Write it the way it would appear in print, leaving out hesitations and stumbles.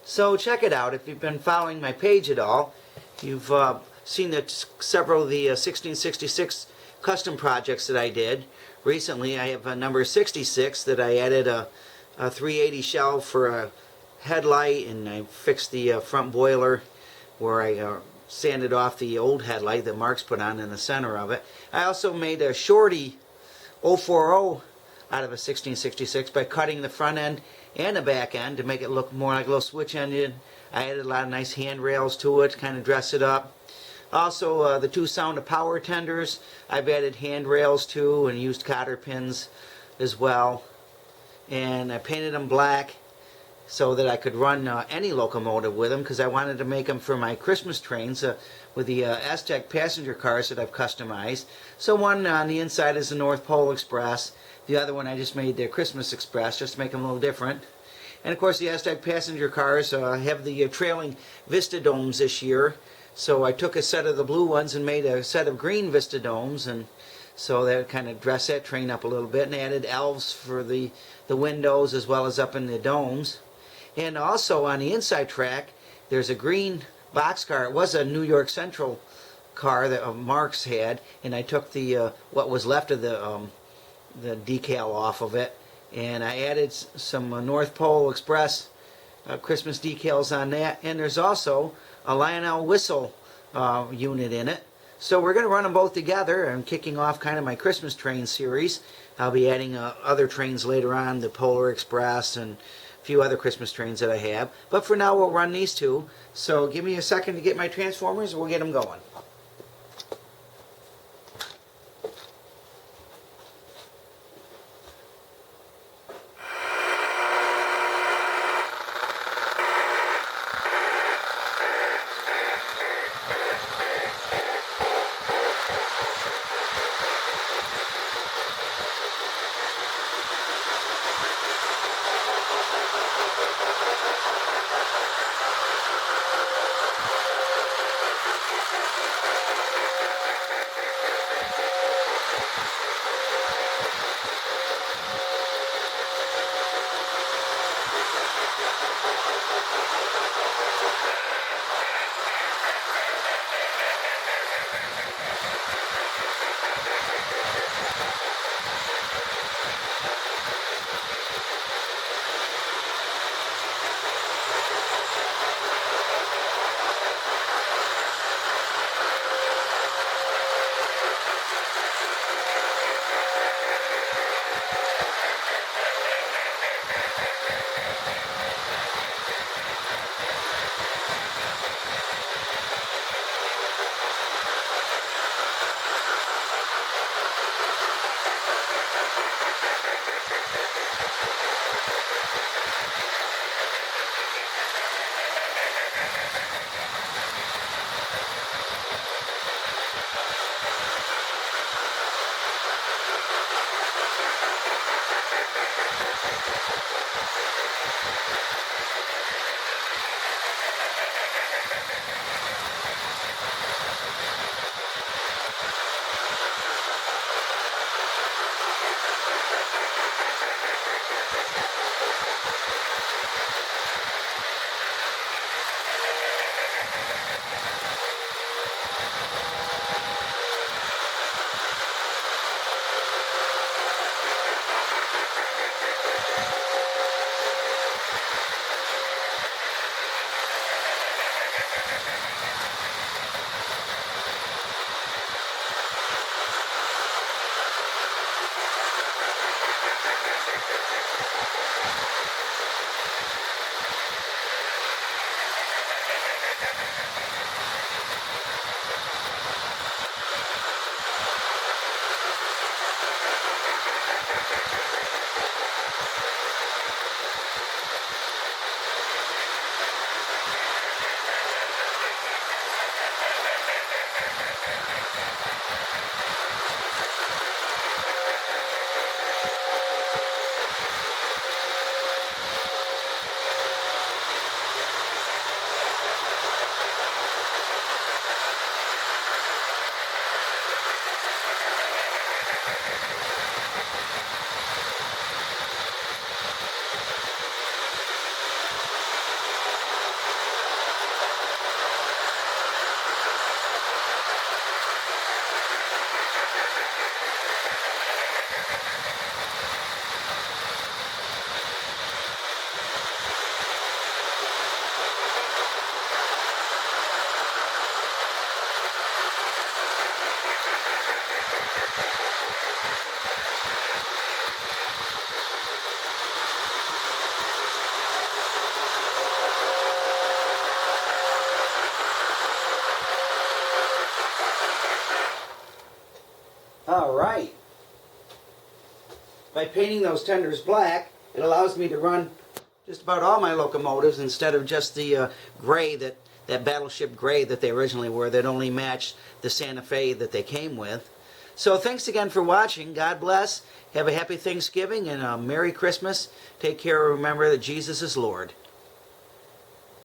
So check it out. If you've been following my page at all, you've seen that several of the 1666 custom projects that I did. Recently I have a number 66 that I added a 380 shelf for a headlight, and I fixed the front boiler where I sanded off the old headlight that Marx put on in the center of it. I also made a shorty 040 out of a 1666 by cutting the front end and the back end to make it look more like a little switch engine. I added a lot of nice handrails to it to kind of dress it up. Also, the two sound of power tenders, I've added handrails to and used cotter pins as well. And I painted them black so that I could run any locomotive with them, because I wanted to make them for my Christmas trains with the Eztec passenger cars that I've customized. So one on the inside is the North Pole Express. The other one I just made the Christmas Express just to make them a little different. And of course the Eztec passenger cars have the trailing vista domes this year. So I took a set of the blue ones and made a set of green vista domes, and so that kind of dressed that train up a little bit, and added elves for the windows as well as up in the domes. And also on the inside track there's a green boxcar. It was a New York Central car that Marx had, and I took the what was left of the decal off of it, and I added some North Pole Express Christmas decals on that. And there's also a Lionel whistle unit in it. So we're going to run them both together. I'm kicking off kind of my Christmas train series. I'll be adding other trains later on, the Polar Express and a few other Christmas trains that I have. But for now we'll run these two. So give me a second to get my transformers and we'll get them going. All right. By painting those tenders black, it allows me to run just about all my locomotives instead of just the gray, that battleship gray that they originally were, that only matched the Santa Fe that they came with. So thanks again for watching. God bless. Have a happy Thanksgiving and a Merry Christmas. Take care and remember that Jesus is Lord.